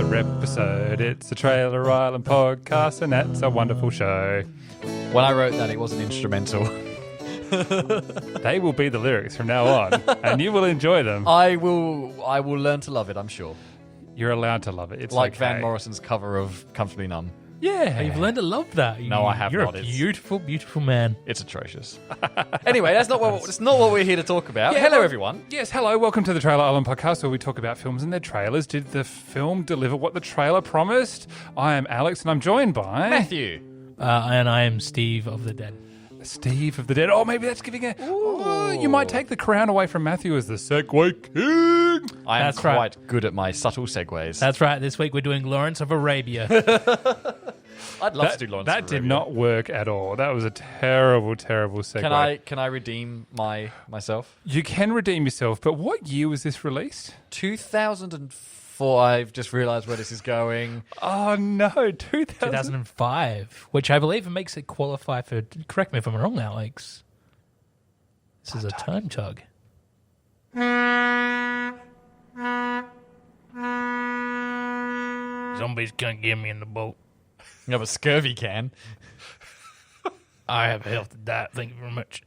another episode. It's the Trailer Island podcast, and that's a wonderful show. When I wrote that, it was an instrumental. They will be the lyrics from now on, and you will enjoy them. I will learn to love it, I'm sure. You're allowed to love it. It's like okay. Van Morrison's cover of Comfortably Numb. Yeah. You've learned to love that. No, I have You're not. a beautiful, beautiful man. It's atrocious. Anyway, that's not what we're here to talk about. Yeah, Hello, well, everyone. Yes, hello. Welcome to the Trailer Island podcast, where we talk about films and their trailers. Did the film deliver what the trailer promised? I am Alex, and I'm joined by... Matthew. And I am Steve of the Dead. Steve of the Dead. Oh, maybe that's giving a... Oh, you might take the crown away from Matthew as the Segway King. I am That's right. quite good at my subtle segues. That's right. This week we're doing Lawrence of Arabia. I'd love to do Lawrence That of did Arabia. not work at all. That was a terrible, terrible segue. Can I redeem myself? You can redeem yourself, but what year was this released? 2004. I've just realised where this is going. Oh, no. 2005, which I believe makes it qualify for... Correct me if I'm wrong, Alex. This is a time tug. Zombies can't get me in the boat. You have a scurvy can. I have health to die. Thank you very much.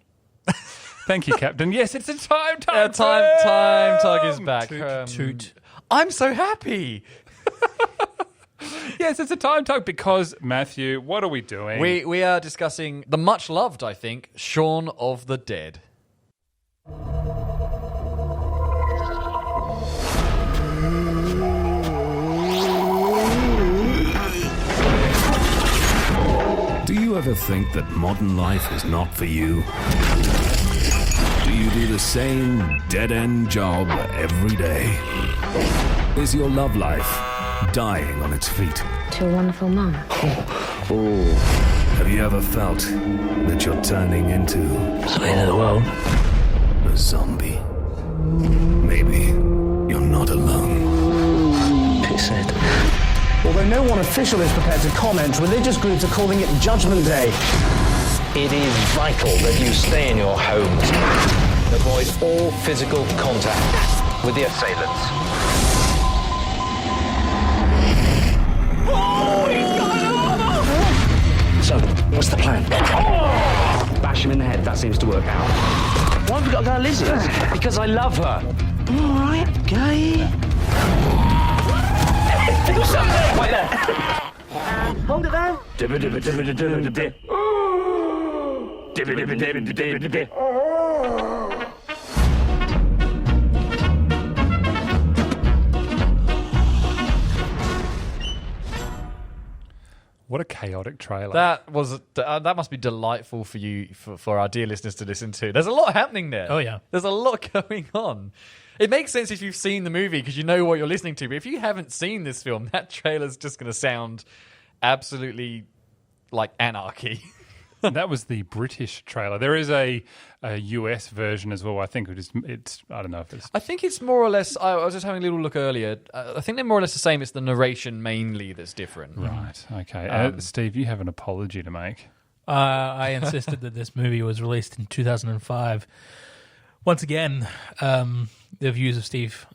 Thank you, Captain. Yes, it's a time tug. Time tug is back. Toot. I'm so happy. Yes, it's a time tug because, Matthew, what are we doing? We are discussing the much loved, I think, Shaun of the Dead. Do you ever think that modern life is not for you? Do you do the same dead-end job every day? Is your love life dying on its feet? To a wonderful mum. Have you ever felt that you're turning into the end of the world? A zombie? Maybe you're not alone. Pissed. Although no one official is prepared to comment, religious groups are calling it Judgment Day. It is vital that you stay in your homes. Avoid all physical contact with the assailants. So, what's the plan? Bash him in the head, that seems to work out. Why have we got to go Lizzie? Because I love her. Alright, okay. Wait there. Hold it there. What a chaotic trailer. That must be delightful for you, for our dear listeners to listen to. There's a lot happening there. Oh, yeah. There's a lot going on. It makes sense if you've seen the movie because you know what you're listening to. But if you haven't seen this film, that trailer's just going to sound absolutely like anarchy. That was the British trailer. There is a US version as well. I think it's I don't know if it's... I think it's more or less... I was just having a little look earlier. I think they're more or less the same. It's the narration mainly that's different. Right, okay. Steve, you have an apology to make. I insisted that this movie was released in 2005. Once again, the views of Steve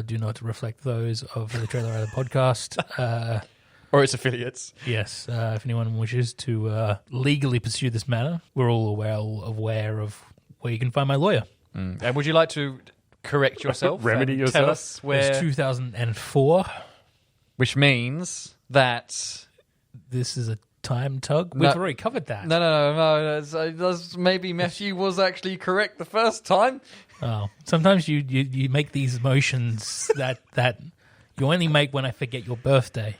do not reflect those of the Trailer Island podcast. Or its affiliates. Yes, if anyone wishes to legally pursue this matter, we're all aware of where you can find my lawyer. And would you like to correct yourself? Remedy and yourself? Tell us It's where... 2004. Which means that... This is a time tug. We've already covered that. No. Maybe Matthew was actually correct the first time. Oh, sometimes you make these motions that you only make when I forget your birthday.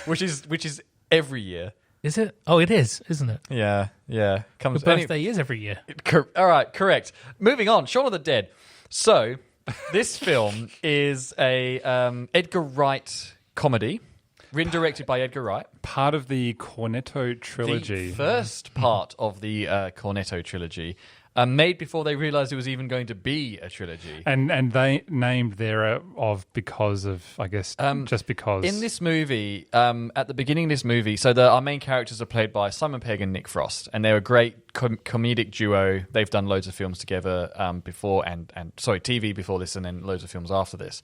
Which is every year. Is it? Oh, it is, isn't it? Yeah. Your birthday is every year. All right, correct. Moving on, Shaun of the Dead. So, this film is a Edgar Wright comedy, written directed by Edgar Wright. Part of the Cornetto trilogy. The first part of the Cornetto trilogy. Made before they realised it was even going to be a trilogy. And they named thereof because of, I guess, just because. In this movie, at the beginning of this movie, so our main characters are played by Simon Pegg and Nick Frost, and they're a great comedic duo. They've done loads of films together before, and TV before this, and then loads of films after this.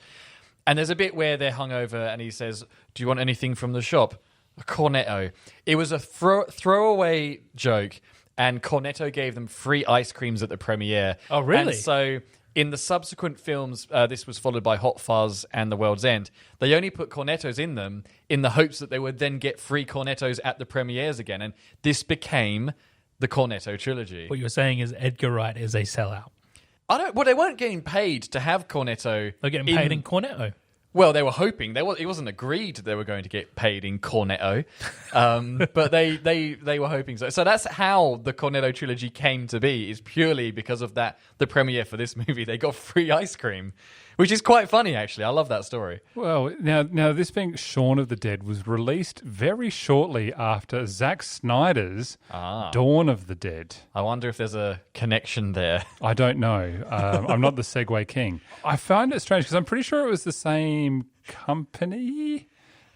And there's a bit where they're hungover and he says, "Do you want anything from the shop?" A cornetto. It was a throwaway joke, and Cornetto gave them free ice creams at the premiere. Oh, really? And so in the subsequent films, this was followed by Hot Fuzz and The World's End, they only put cornettos in them in the hopes that they would then get free cornettos at the premieres again. And this became the Cornetto trilogy. What you're saying is Edgar Wright is a sellout. Well, they weren't getting paid to have cornetto. They're getting paid in cornetto. Well, they were hoping. It wasn't agreed they were going to get paid in cornetto, but they were hoping so. So that's how the Cornetto trilogy came to be, is purely because of that. The premiere for this movie, they got free ice cream, which is quite funny, actually. I love that story. Well, now this being Shaun of the Dead was released very shortly after Zack Snyder's Dawn of the Dead. I wonder if there's a connection there. I don't know. I'm not the Segway king. I find it strange because I'm pretty sure it was the same company.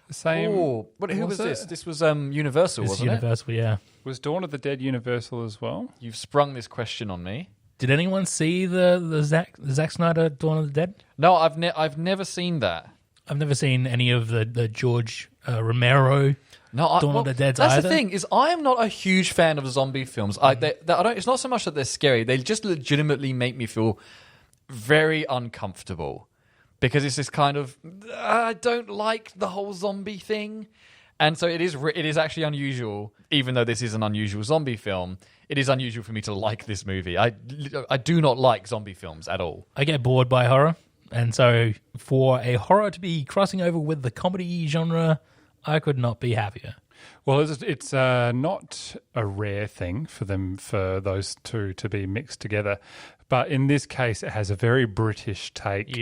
The same. Oh, but who was this? it? This was Universal, It's wasn't Universal, yeah. Was Dawn of the Dead Universal as well? it? You've sprung this question on me. Did anyone see the Zack Snyder Dawn of the Dead? No, I've never seen that. I've never seen any of the George Romero No, Dawn of the Dead That's either. the thing, is I am not a huge fan of zombie films. I don't. It's not so much that they're scary; they just legitimately make me feel very uncomfortable because it's this kind of I don't like the whole zombie thing, and so it is actually unusual. Even though this is an unusual zombie film, it is unusual for me to like this movie. I do not like zombie films at all. I get bored by horror, and so for a horror to be crossing over with the comedy genre, I could not be happier. Well, it's not a rare thing for those two to be mixed together. But in this case, it has a very British take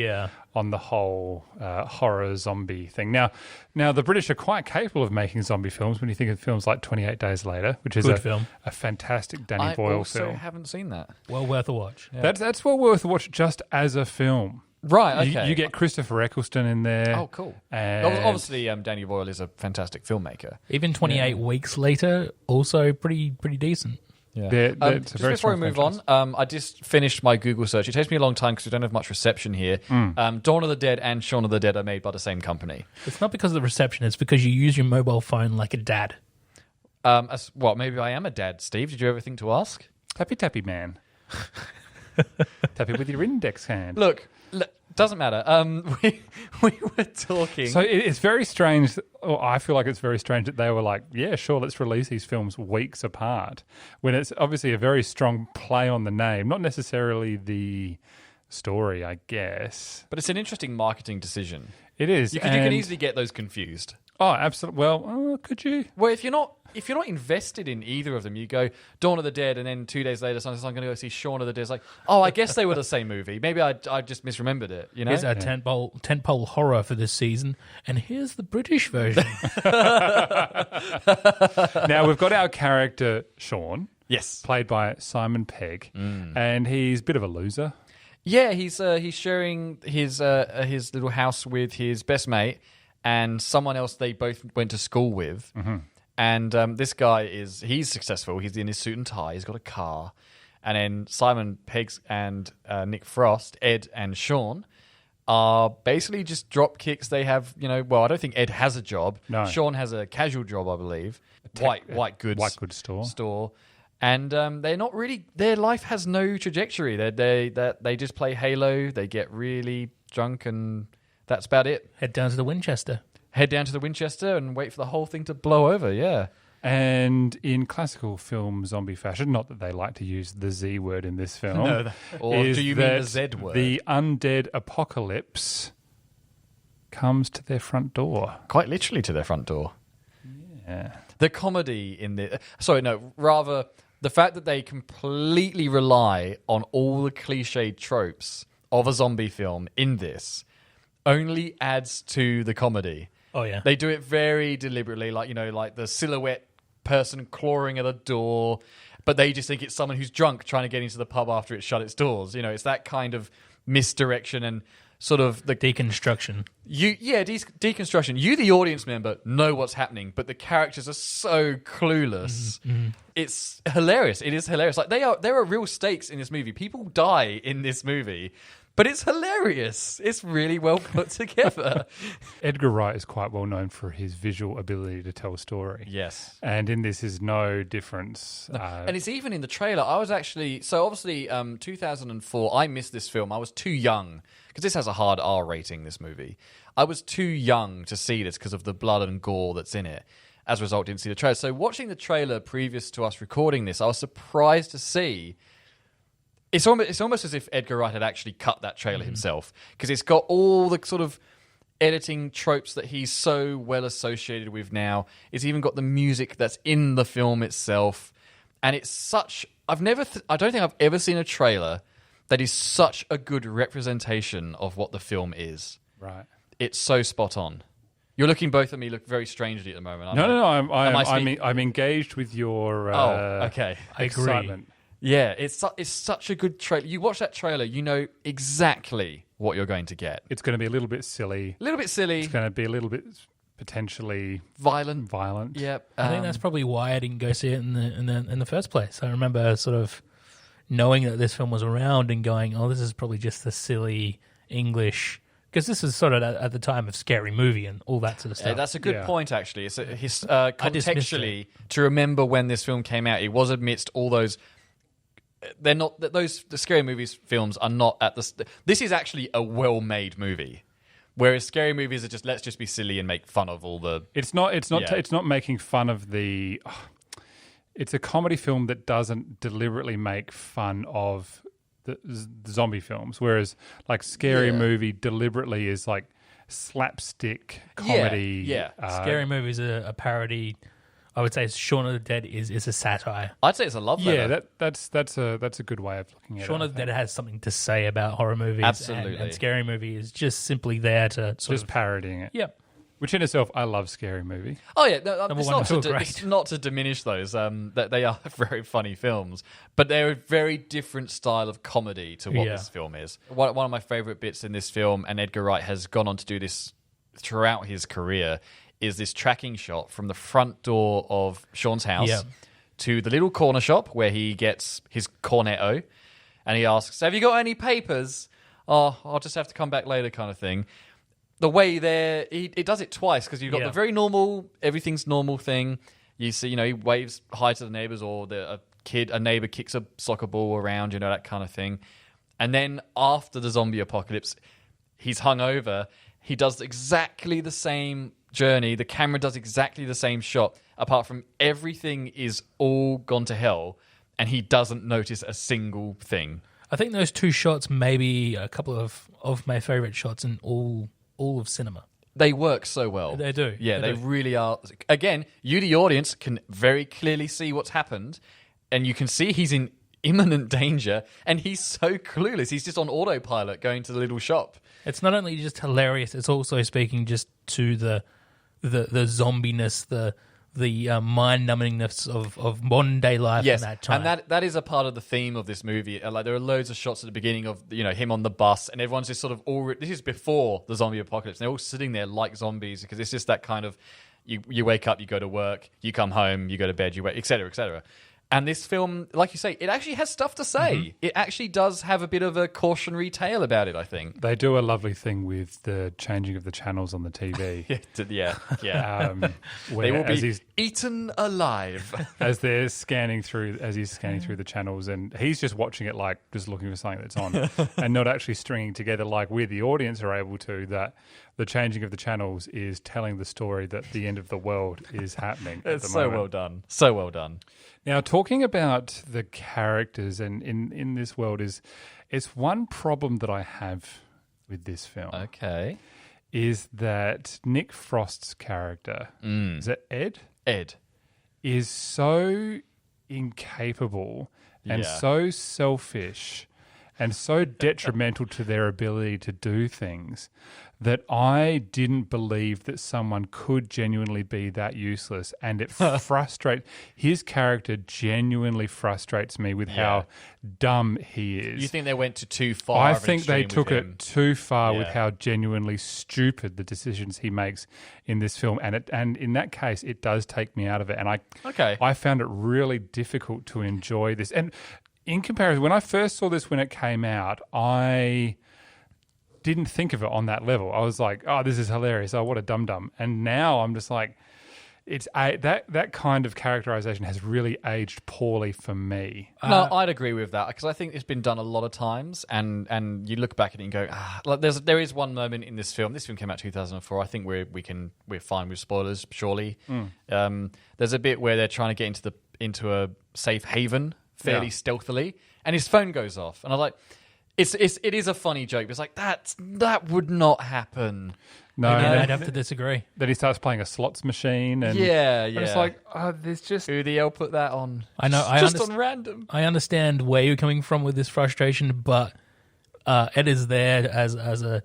on the whole horror zombie thing. Now, the British are quite capable of making zombie films when you think of films like 28 Days Later, which is a fantastic Danny Boyle film. I also haven't seen that. Well worth a watch. Yeah. That's well worth a watch just as a film. Right, okay. You get Christopher Eccleston in there. Oh, cool. And Obviously, Danny Boyle is a fantastic filmmaker. Even 28 weeks later, also pretty decent. Yeah. It's a just very before we strong move franchise. on, I just finished my Google search. It takes me a long time because we don't have much reception here. Dawn of the Dead and Shaun of the Dead are made by the same company. It's not because of the reception, it's because you use your mobile phone like a dad. Maybe I am a dad, Steve. Did you ever think to ask? Tappy man. Tap it with your index hand. Look, doesn't matter. We were talking. So it's very strange, or I feel like it's very strange that they were like, yeah, sure, let's release these films weeks apart, when it's obviously a very strong play on the name, not necessarily the story, I guess. But it's an interesting marketing decision. It is. You can easily get those confused. Oh, absolutely. Well, could you? Well, if you're not invested in either of them, you go Dawn of the Dead, and then 2 days later, I'm going to go see Shaun of the Dead. It's like, I guess they were the same movie. Maybe I just misremembered it. You know, Here's our tentpole horror for this season, and here's the British version. Now we've got our character Shaun, yes, played by Simon Pegg, and he's a bit of a loser. Yeah, he's sharing his little house with his best mate and someone else they both went to school with. Mm-hmm. And this guy he's successful. He's in his suit and tie. He's got a car. And then Simon Pegg and Nick Frost, Ed and Shaun, are basically just drop kicks. They have, I don't think Ed has a job. No. Shaun has a casual job, I believe. White goods store. And they're not really. Their life has no trajectory. They just play Halo. They get really drunk, and that's about it. Head down to the Winchester And wait for the whole thing to blow over. Yeah. And in classical film zombie fashion, not that they like to use the Z word in this film. No, or do you mean the Z word? The undead apocalypse comes to their front door. Quite literally to their front door. Yeah. The comedy in the... Sorry, no, rather the fact that they completely rely on all the cliched tropes of a zombie film in this only adds to the comedy. Oh, yeah. They do it very deliberately, like the silhouette person clawing at a door, but they just think it's someone who's drunk trying to get into the pub after it shut its doors. It's that kind of misdirection and sort of the deconstruction. Deconstruction. You, the audience member, know what's happening, but the characters are so clueless. Mm-hmm. It's hilarious. It is hilarious. Like there are real stakes in this movie. People die in this movie, But it's hilarious. It's really well put together. Edgar Wright is quite well known for his visual ability to tell a story. Yes. And in this is no difference. And it's even in the trailer. I was actually... So obviously, 2004, I missed this film. I was too young, because this has a hard R rating, this movie. I was too young to see this because of the blood and gore that's in it. As a result, didn't see the trailer. So watching the trailer previous to us recording this, I was surprised to see... It's almost as if Edgar Wright had actually cut that trailer himself, because it's got all the sort of editing tropes that he's so well associated with now. It's even got the music that's in the film itself, and it's such... I don't think I've ever seen a trailer that is such a good representation of what the film is. Right. It's so spot on. You're looking both at me look very strangely at the moment. No. I'm engaged with your okay. excitement. Yeah, it's such a good trailer. You watch that trailer, you know exactly what you're going to get. It's going to be a little bit silly. A little bit silly. It's going to be a little bit potentially violent. I Yep. think that's probably why I didn't go see it in the first place. I remember sort of knowing that this film was around and going, "Oh, this is probably just the silly English." Because this is sort of at the time of Scary Movie and all that sort of stuff. Yeah, that's a good point, actually. It's contextually, to remember when this film came out, it was amidst all those... They're not... The Scary Movies films are not at the... This is actually a well-made movie. Whereas Scary Movies are just, let's just be silly and make fun of all the... It's not making fun of the... it's a comedy film that doesn't deliberately make fun of... The zombie films, whereas like Scary Movie deliberately is like slapstick comedy. Yeah. Scary Movie is a parody. I would say Shaun of the Dead is a satire. I'd say it's a love letter. Yeah, that's a good way of looking at it. Shaun of the Dead has something to say about horror movies. Absolutely. And Scary Movie is just simply there to just parodying it. Yep. Which in itself, I love Scary Movie. Oh yeah, it's not to diminish those. That they are very funny films, but they're a very different style of comedy to what this film is. One of my favorite bits in this film, and Edgar Wright has gone on to do this throughout his career, is this tracking shot from the front door of Shaun's house to the little corner shop where he gets his cornetto, and he asks, "Have you got any papers?" "Oh, I'll just have to come back later," kind of thing. The way there, he does it twice, because you've got the very normal, everything's normal thing. You see, he waves hi to the neighbors, or a neighbor kicks a soccer ball around, that kind of thing. And then after the zombie apocalypse, he's hungover. He does exactly the same journey. The camera does exactly the same shot, apart from everything is all gone to hell, and he doesn't notice a single thing. I think those two shots may be a couple of my favorite shots in all of cinema. They work so well. They do. Yeah, they really are. Again, you, the audience, can very clearly see what's happened, and you can see he's in imminent danger, and he's so clueless. He's just on autopilot going to the little shop. It's not only just hilarious, it's also speaking just to the zombiness, the mind-numbingness of modern-day life in that time. And that is a part of the theme of this movie. Like, there are loads of shots at the beginning of him on the bus, and everyone's just sort of this is before the zombie apocalypse, and they're all sitting there like zombies, because it's just that kind of you wake up, you go to work, you come home, you go to bed, you wait, etc., etc. And this film, like you say, it actually has stuff to say. Mm-hmm. It actually does have a bit of a cautionary tale about it, I think. They do a lovely thing with the changing of the channels on the TV. yeah. They will be eaten alive. As he's scanning through the channels, and he's just watching it like just looking for something that's on and not actually stringing together like we, the audience, are able to, that the changing of the channels is telling the story that the end of the world is happening. It's so well done. So well done. Now, talking about the characters and in this world it's one problem that I have with this film. Okay. Is that Nick Frost's character, is it Ed? Ed. Is so incapable and so selfish and so detrimental to their ability to do things that I didn't believe that someone could genuinely be that useless. And it frustrates... His character genuinely frustrates me with how dumb he is. You think they went too far? I think they took it too far with how genuinely stupid the decisions he makes in this film. And in that case, it does take me out of it. And I found it really difficult to enjoy this. And in comparison, when I first saw this when it came out, I didn't think of it on that level. I was like, oh, this is hilarious. Oh, what a dum-dum. And now I'm just like, that kind of characterization has really aged poorly for me. No, I'd agree with that because I think it's been done a lot of times, and you look back at it and go, like there is one moment in this film. This film came out 2004. I think we're fine with spoilers, surely. There's a bit where they're trying to get into a safe haven fairly stealthily, and his phone goes off, and I was like, it is a funny joke, but it's like that would not happen. No, I'd have to disagree. Then he starts playing a slots machine, and and it's like, oh, there's just who the hell put that on? I know, just on random. I understand where you're coming from with this frustration, but Ed is there as a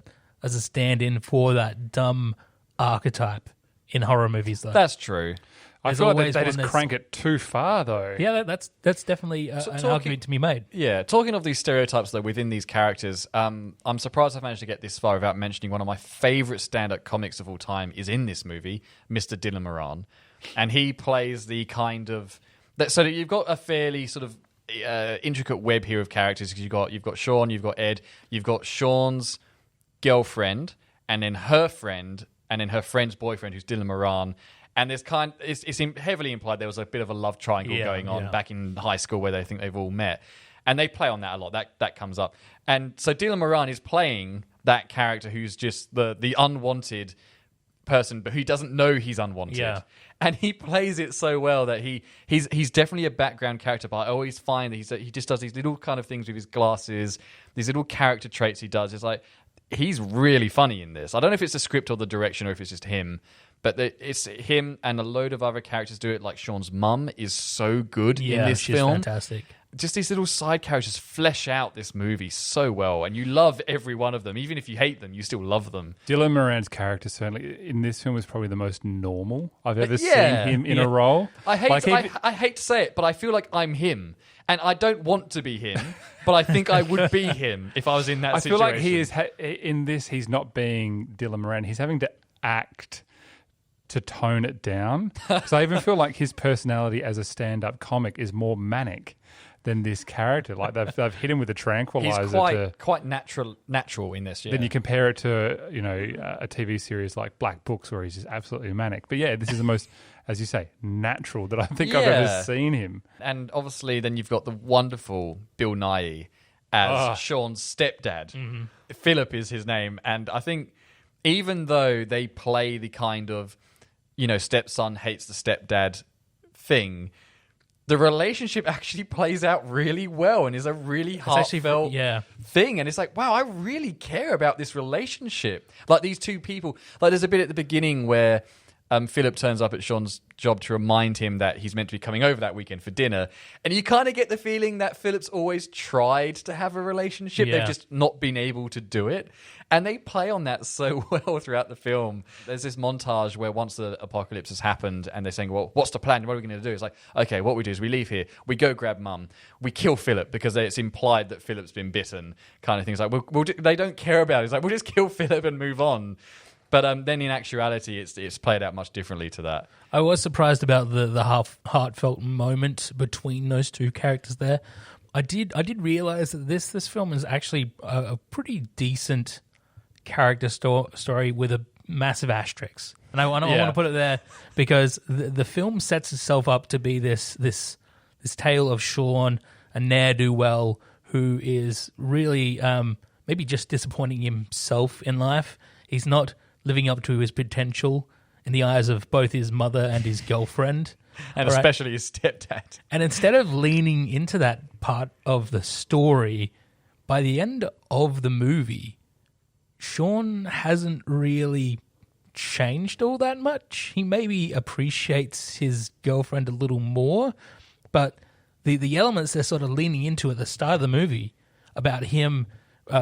stand-in for that dumb archetype in horror movies. Though That's true. I feel like they just crank it too far, though. Yeah, that's definitely an argument to be made. Yeah, talking of these stereotypes, though, within these characters, I'm surprised I've managed to get this far without mentioning one of my favourite stand-up comics of all time is in this movie, Mr. Dylan Moran. And he plays the kind of... So you've got a fairly sort of intricate web here of characters, because you've got Shaun, you've got Ed, you've got Shaun's girlfriend, and then her friend, and then her friend's boyfriend, who's Dylan Moran. And there's it's heavily implied there was a bit of a love triangle going on back in high school where they think they've all met. And they play on that a lot. That comes up. And so Dylan Moran is playing that character who's just the unwanted person, but who doesn't know he's unwanted. Yeah. And he plays it so well that he's definitely a background character, but I always find that he just does these little kind of things with his glasses, these little character traits he does. It's like, he's really funny in this. I don't know if it's the script or the direction or if it's just him. But it's him and a load of other characters do it. Like Shaun's mum is so good in this film. Fantastic. Just these little side characters flesh out this movie so well, and you love every one of them. Even if you hate them, you still love them. Dylan Moran's character certainly in this film is probably the most normal I've ever seen him in a role. I hate to say it, but I feel like I'm him. And I don't want to be him, but I think I would be him if I was in that situation. I feel like he is in this. He's not being Dylan Moran. He's having to act to tone it down. Because I even feel like his personality as a stand-up comic is more manic than this character. Like they've hit him with a tranquilizer. He's quite natural in this. Yeah. Then you compare it to a TV series like Black Books where he's just absolutely manic. But yeah, this is the most, as you say, natural that I think I've ever seen him. And obviously, then you've got the wonderful Bill Nighy as Shaun's stepdad. Mm-hmm. Philip is his name, and I think even though they play the kind of stepson hates the stepdad thing, the relationship actually plays out really well and is a really heartfelt thing. And it's like, wow, I really care about this relationship. Like these two people, like there's a bit at the beginning where Philip turns up at Shaun's job to remind him that he's meant to be coming over that weekend for dinner. And you kind of get the feeling that Philip's always tried to have a relationship. Yeah. They've just not been able to do it. And they play on that so well throughout the film. There's this montage where once the apocalypse has happened and they're saying, well, what's the plan? What are we going to do? It's like, okay, what we do is we leave here. We go grab mum. We kill Philip because it's implied that Philip's been bitten kind of things. Like, they don't care about it. It's like, we'll just kill Philip and move on. But then in actuality, it's played out much differently to that. I was surprised about the heartfelt moment between those two characters there. I did realize that this film is actually a pretty decent character story with a massive asterisk. And I want to put it there because the film sets itself up to be this tale of Shaun, a ne'er-do-well who is really maybe just disappointing himself in life. He's not living up to his potential in the eyes of both his mother and his girlfriend. And especially his stepdad. And instead of leaning into that part of the story, by the end of the movie, Shaun hasn't really changed all that much. He maybe appreciates his girlfriend a little more, but the elements they're sort of leaning into at the start of the movie about him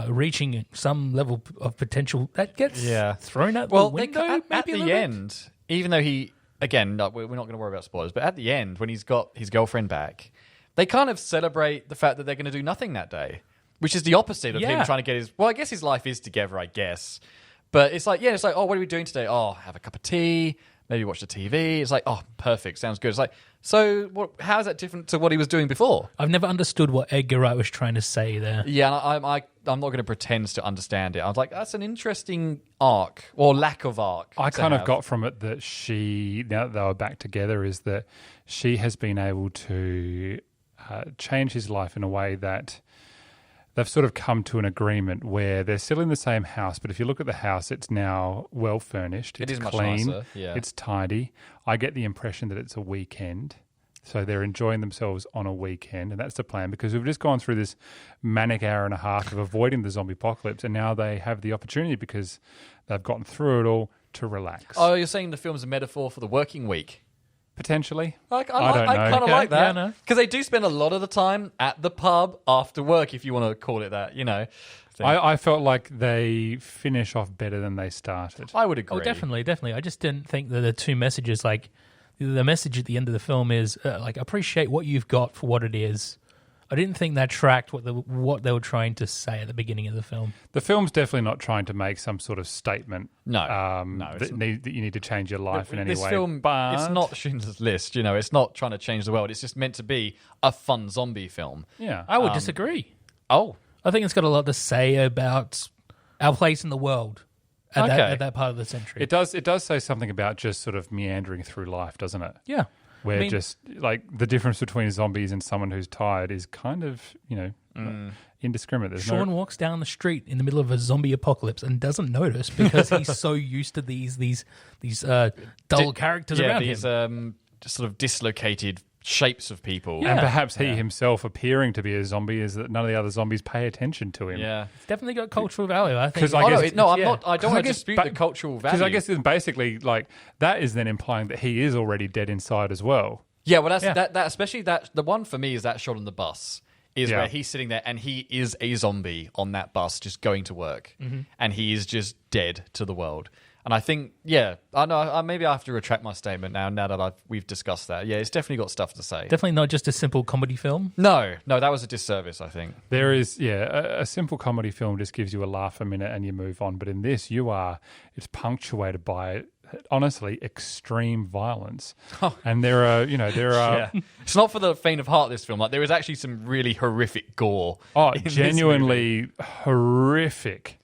reaching some level of potential, that gets thrown out the window. At the end, even though he, again, we're not going to worry about spoilers, but at the end, when he's got his girlfriend back, they kind of celebrate the fact that they're going to do nothing that day, which is the opposite of him trying to get his... Well, I guess his life is together, I guess. But it's like, oh, what are we doing today? Oh, have a cup of tea, maybe watch the TV. It's like, oh, perfect, sounds good. It's like, so how is that different to what he was doing before? I've never understood what Edgar Wright was trying to say there. Yeah, I'm not going to pretend to understand it. I was like, that's an interesting arc, or lack of arc. I kind of got from it that now that they were back together, is that she has been able to change his life in a way that they've sort of come to an agreement where they're still in the same house, but if you look at the house, it's now well furnished. It's much clean. nicer. Yeah. It's tidy. I get the impression that it's a weekend. So they're enjoying themselves on a weekend, and that's the plan, because we've just gone through this manic hour and a half of avoiding the zombie apocalypse, and now they have the opportunity, because they've gotten through it all, to relax. Oh, you're saying the film's a metaphor for the working week? Potentially. I don't know. kind of like that. Yeah, no. Because they do spend a lot of the time at the pub after work, if you want to call it that, you know. I felt like they finish off better than they started. I would agree. Oh, definitely. I just didn't think that the two messages, like the message at the end of the film is like, appreciate what you've got for what it is. I didn't think that tracked what they were trying to say at the beginning of the film. The film's definitely not trying to make some sort of statement. No, that you need to change your life in any this way. film, but it's not Schindler's List. You know, it's not trying to change the world. It's just meant to be a fun zombie film. Yeah, I would disagree. Oh, I think it's got a lot to say about our place in the world at that part of the century. it does say something about just sort of meandering through life, doesn't it? Yeah. Where just like the difference between zombies and someone who's tired is kind of, indiscriminate. There's Shaun walks down the street in the middle of a zombie apocalypse and doesn't notice because he's so used to these dull characters around these him. Sort of dislocated shapes of people. And perhaps he himself appearing to be a zombie is that none of the other zombies pay attention to him. Yeah. It's definitely got cultural value, I think. 'Cause I guess- I'm not. I don't want to dispute the cultural value. Because I guess basically, like, that is then implying that he is already dead inside as well. Yeah, well, that especially that the one for me is that shot on the bus is Yeah. where he's sitting there and he is a zombie on that bus just going to work, and he is just dead to the world. And I think, I know maybe I have to retract my statement now that we've discussed that. Yeah, it's definitely got stuff to say. Definitely not just a simple comedy film. No, that was a disservice, I think. There is, a simple comedy film just gives you a laugh a minute and you move on. But in this, it's punctuated by, honestly, extreme violence. And there are. It's not for the faint of heart, this film. Like, there is actually some really horrific gore. Genuinely horrific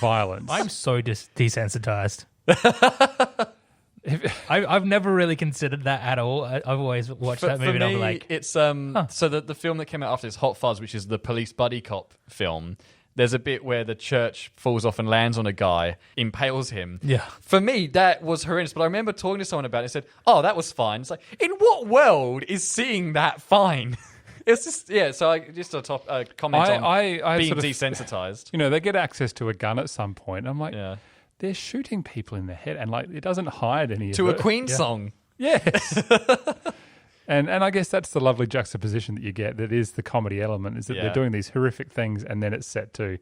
violence. I'm so desensitized. I've never really considered that at all. I've always watched that movie and I'm like... It's so the film that came out after this, Hot Fuzz, which is the police buddy cop film, there's a bit where the church falls off and lands on a guy, impales him. Yeah. For me, that was horrendous, but I remember talking to someone about it and said, oh, that was fine. It's like, in what world is seeing that fine? It's just, so I just a comment on being sort of desensitized. They get access to a gun at some point. I'm like, they're shooting people in the head, and like it doesn't hide any of it. To a Queen song. Yes. and I guess that's the lovely juxtaposition that you get, that is the comedy element, is that they're doing these horrific things and then it's set to,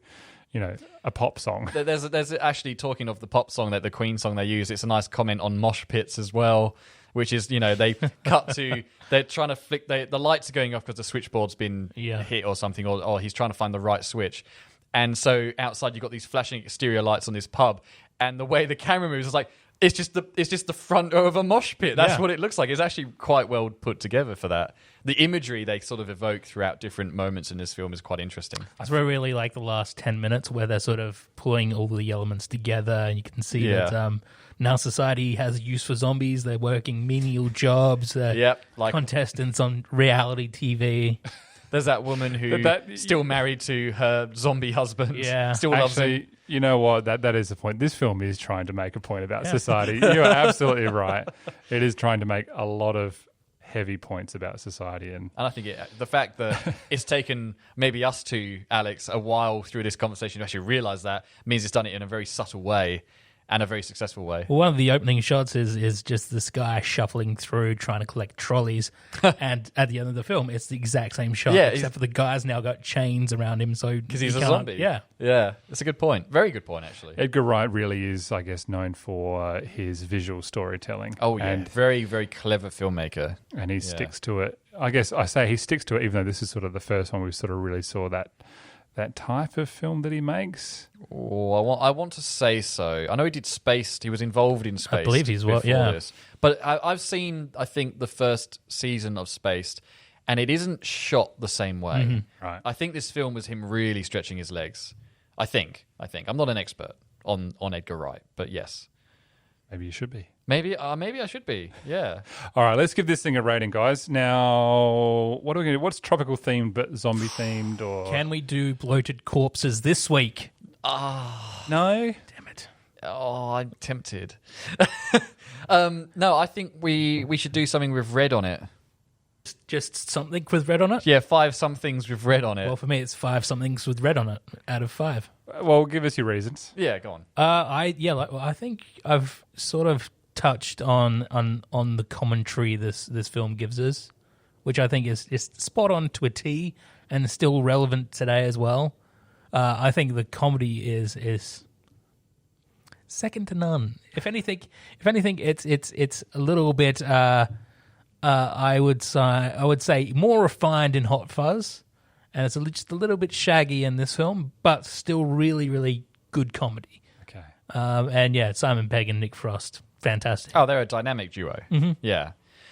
a pop song. There's actually, talking of the pop song, that the Queen song they use, it's a nice comment on mosh pits as well, which is, they cut to, they're trying to flick, the lights are going off because the switchboard's been hit or something, or he's trying to find the right switch. And so outside you've got these flashing exterior lights on this pub, and the way the camera moves is like, it's just the front of a mosh pit. That's what it looks like. It's actually quite well put together for that. The imagery they sort of evoke throughout different moments in this film is quite interesting. That's where I really like the last 10 minutes where they're sort of pulling all the elements together, and you can see that now society has use for zombies. They're working menial jobs. Like contestants on reality TV. There's that woman who's still married to her zombie husband. Yeah. Still loves him. You know what? That is the point. This film is trying to make a point about society. You're absolutely right. It is trying to make a lot of heavy points about society. And I think the fact that it's taken maybe us two, Alex, a while through this conversation to actually realise that means it's done it in a very subtle way. And a very successful way. Well, one of the opening shots is just this guy shuffling through trying to collect trolleys, and at the end of the film, it's the exact same shot, except for the guy's now got chains around him, so because he's a zombie. Yeah, that's a good point. Very good point, actually. Edgar Wright really is, I guess, known for his visual storytelling. Oh yeah, and very, very clever filmmaker, and he sticks to it. I guess I say he sticks to it, even though this is sort of the first one we sort of really saw that that type of film that he makes? Oh, I want to say so. I know he did Spaced. He was involved in Spaced. I believe he's before yeah. this. But I've seen, I think, the first season of Spaced, and it isn't shot the same way. Mm-hmm. Right. I think this film was him really stretching his legs. I think. I'm not an expert on Edgar Wright, but yes. Maybe you should be. Maybe I should be. Yeah. All right, let's give this thing a rating, guys. Now, what are we going to do? What's tropical themed but zombie themed? Or Can we do bloated corpses this week? no? Damn it. Oh, I'm tempted. No, I think we should do something with red on it. Just something with red on it? Yeah, 5 somethings with red on it. Well, for me, it's 5 somethings with red on it out of 5. Well, give us your reasons. Yeah, go on. I think I've sort of touched on the commentary this film gives us, which I think is spot on to a T and still relevant today as well. I think the comedy is second to none. If anything, it's a little bit. I would say more refined in Hot Fuzz, and it's just a little bit shaggy in this film, but still really, really good comedy. Okay. And yeah, Simon Pegg and Nick Frost, fantastic. Oh, they're a dynamic duo. Mm-hmm. Yeah.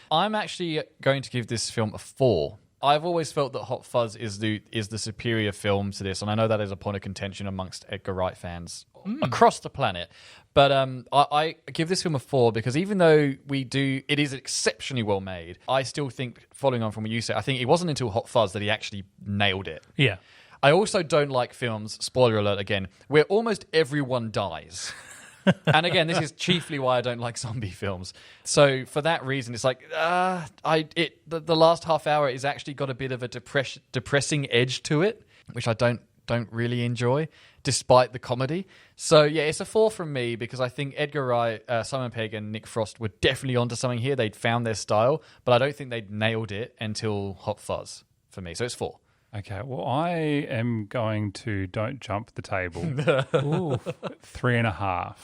I'm actually going to give this film a 4. I've always felt that Hot Fuzz is the superior film to this, and I know that is a point of contention amongst Edgar Wright fans across the planet. But I give this film a 4 because even though it is exceptionally well made, I still think, following on from what you said, I think it wasn't until Hot Fuzz that he actually nailed it. Yeah. I also don't like films, spoiler alert again, where almost everyone dies. And again, this is chiefly why I don't like zombie films. So for that reason, it's like the last half hour is actually got a bit of a depressing edge to it, which I don't really enjoy, despite the comedy. So yeah, it's a 4 from me because I think Edgar Wright, Simon Pegg, and Nick Frost were definitely onto something here. They'd found their style, but I don't think they'd nailed it until Hot Fuzz for me. So it's 4. Okay, well, I am going to don't jump the table. 3.5.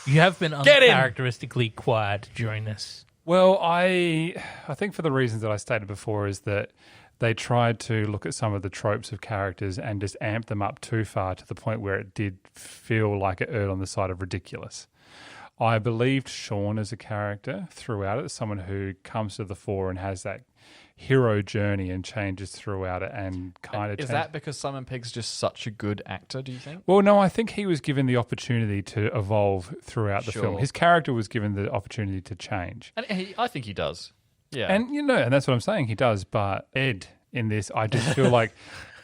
You have been uncharacteristically quiet during this. Well, I think for the reasons that I stated before is that they tried to look at some of the tropes of characters and just amp them up too far to the point where it did feel like it erred on the side of ridiculous. I believed Shaun as a character throughout it, someone who comes to the fore and has that hero journey and changes throughout it and kind of... Is that because Simon Pegg's just such a good actor, do you think? Well, no, I think he was given the opportunity to evolve throughout the film. His character was given the opportunity to change. And I think he does. Yeah. And, and that's what I'm saying, he does. But Ed in this, I just feel like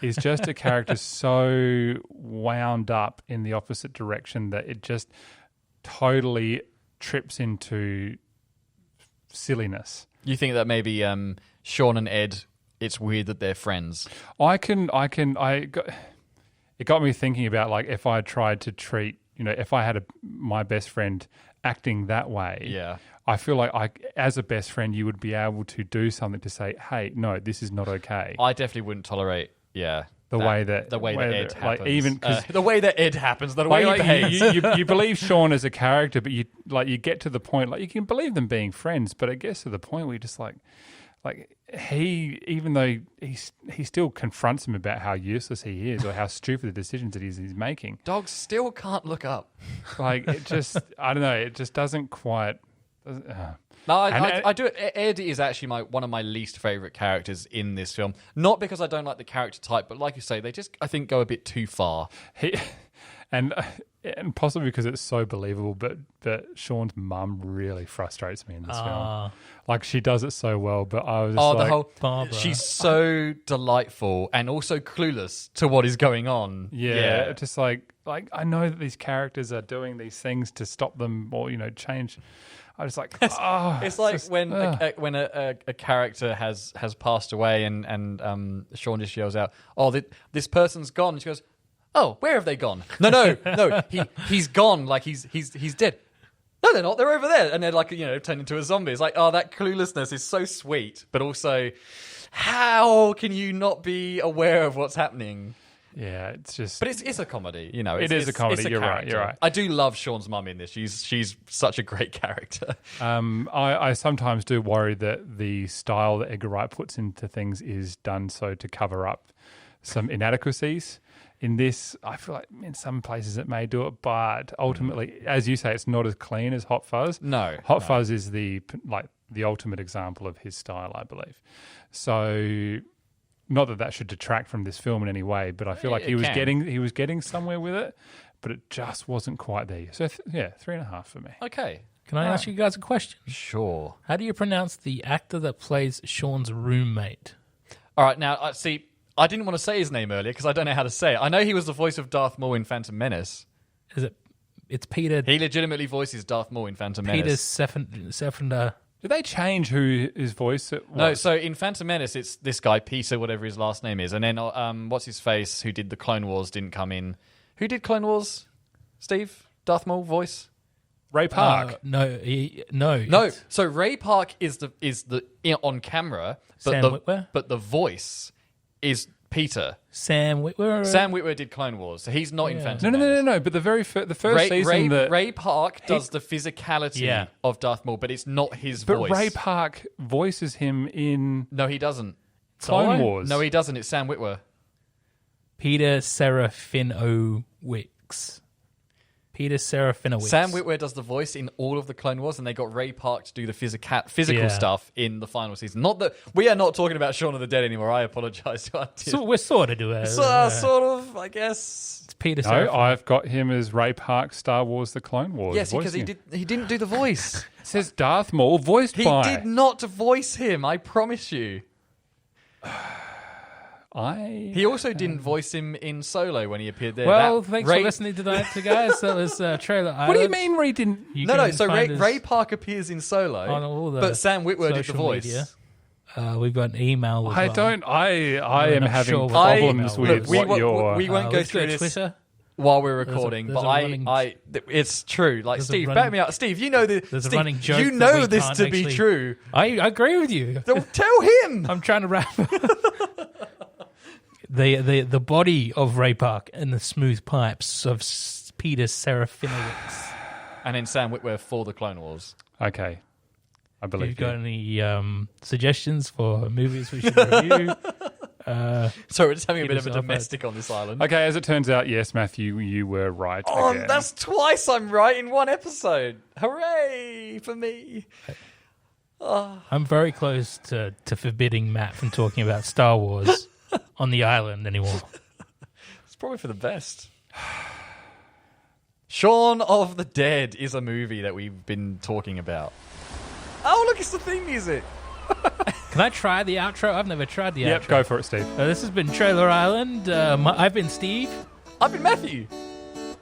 is just a character so wound up in the opposite direction that it just totally trips into silliness. You think that maybe Shaun and Ed, it's weird that they're friends? It got me thinking about like if I tried to treat, if I had my best friend acting that way. Yeah. I feel like as a best friend, you would be able to do something to say, hey, no, this is not okay. I definitely wouldn't tolerate, the way that Ed happens. Like even the way that Ed happens, the way he behaves. You believe Shaun as a character, but you get to the point, like you can believe them being friends, but it gets to the point where you're just like he, even though he still confronts him about how useless he is or how stupid the decisions that he's making. Dogs still can't look up. Like it just, I don't know, it just doesn't quite. No, I do. Ed is actually one of my least favorite characters in this film. Not because I don't like the character type, but like you say, they just, I think, go a bit too far. And possibly because it's so believable, but Shaun's mum really frustrates me in this film. Like she does it so well, but I was just the whole Barbara. She's so delightful and also clueless to what is going on. Yeah. Just like I know that these characters are doing these things to stop them or change. I was like, it's like when a character has passed away and Shaun just yells out, "Oh, this person's gone." And she goes, "Oh, where have they gone?" No, he's gone. Like he's dead. No, they're not. They're over there, and they're like turned into a zombie. It's like, oh, that cluelessness is so sweet, but also, how can you not be aware of what's happening? Yeah, it's just. But it's a comedy, It is a comedy. You're right. You're right. I do love Shaun's mum in this. She's such a great character. I sometimes do worry that the style that Edgar Wright puts into things is done so to cover up some inadequacies. In this, I feel like in some places it may do it, but ultimately, as you say, it's not as clean as Hot Fuzz. No. Hot Fuzz is the ultimate example of his style, I believe. So, not that should detract from this film in any way, but I feel like he was getting somewhere with it, but it just wasn't quite there. So, 3.5 for me. Okay. Can I ask you guys a question? Sure. How do you pronounce the actor that plays Shaun's roommate? All right, now, see, I didn't want to say his name earlier because I don't know how to say it. I know he was the voice of Darth Maul in Phantom Menace. Is it? It's Peter. He legitimately voices Darth Maul in Phantom Menace. Peter Seffender. Did they change who his voice was? No, so in Phantom Menace, it's this guy, Peter, whatever his last name is. And then, what's his face, who did the Clone Wars, didn't come in. Who did Clone Wars? Steve? Darth Maul voice? Ray Park. No. So Ray Park is the on camera, but Sam Witwer? But the voice is Peter. Sam Witwer. Sam Witwer did Clone Wars, so he's not in Phantom Menace. No. But the first season, Ray Park does the physicality of Darth Maul, but it's not his voice. But Ray Park voices him in. No, he doesn't. Clone Wars. No, he doesn't. It's Sam Witwer. Peter Serafinowicz. Peter Serafinowicz. Sam Witwer does the voice in all of the Clone Wars, and they got Ray Park to do the physical stuff in the final season. Not that we are not talking about Shaun of the Dead anymore. I apologize to our So we're sort of doing sort of, I guess. It's Peter. No, I've got him as Ray Park, Star Wars: The Clone Wars. Yes, because he didn't do the voice. It says Darth Maul, voiced by. He did not voice him. I promise you. He also didn't voice him in Solo when he appeared there. Well, thanks for listening to that, guys. That was Trailer Island. What do you mean Ray didn't? No. So Ray Park appears in Solo, on all the but Sam Witwer did the social voice. media. We've got an email. I don't. I am not having sure what problems email with we what you're. we won't go through this Twitter. while we're recording, there's but it's true. Like Steve, back me up. Steve, you know this. There's a Steve, running joke. You know that we this can't to be actually- true. I agree with you. Tell him. I'm trying to wrap. The body of Ray Park and the smooth pipes of Peter Serafinowicz. And then Sam Witwer for the Clone Wars. Okay, I believe You've got any suggestions for movies we should review? So we're just having a bit Peter of a domestic on this island. Okay, as it turns out, yes, Matthew, you were right. Oh, again. that's twice I'm right in one episode. Hooray for me. I'm very close to forbidding Matt from talking about Star Wars on the island anymore. It's probably for the best. Shaun of the Dead is a movie that we've been talking about. Oh, look, it's the theme music. Can I try the outro? I've never tried the outro. Yep, go for it, Steve. This has been Trailer Island. I've been Steve. I've been Matthew.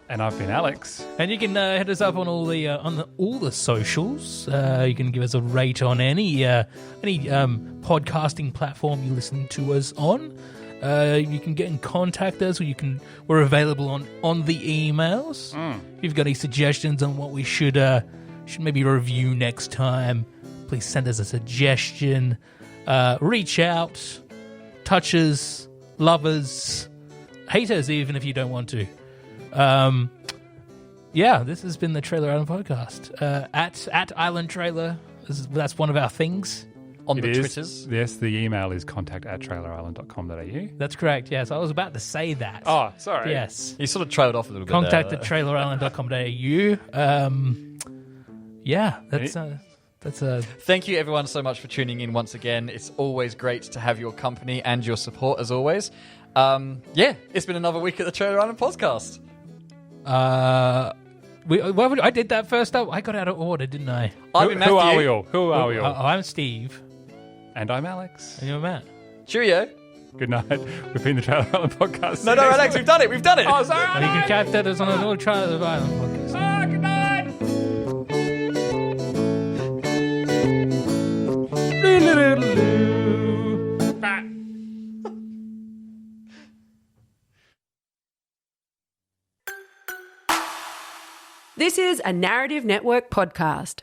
And I've been Alex. And you can hit us up on all the socials. You can give us a rate on any podcasting platform you listen to us on. You can get in contact us, or we're available on the emails. If you've got any suggestions on what we should maybe review next time, please send us a suggestion. Reach out, touch us, love us, hate us even if you don't want to. This has been the Trailer Island podcast. At Island Trailer, that's one of our things. On the Twitters. Yes, the email is contact@trailerisland.com.au. That's correct, yes. I was about to say that. Oh, sorry. Yes. You sort of trailed off a little bit. Contact at trailerisland.com.au. That's Thank you everyone so much for tuning in once again. It's always great to have your company and your support as always. It's been another week at the Trailer Island podcast. I did that first up. I got out of order, didn't I? Who are we all? Who are we all? I'm Steve. And I'm Alex. And you're Matt. Cheerio. Good night. We've been the Trailer Island podcast. No, Alex, we've done it. Oh, sorry. And you can catch that as on an old Trailer Island podcast. Good night. This is a Narrative Network podcast.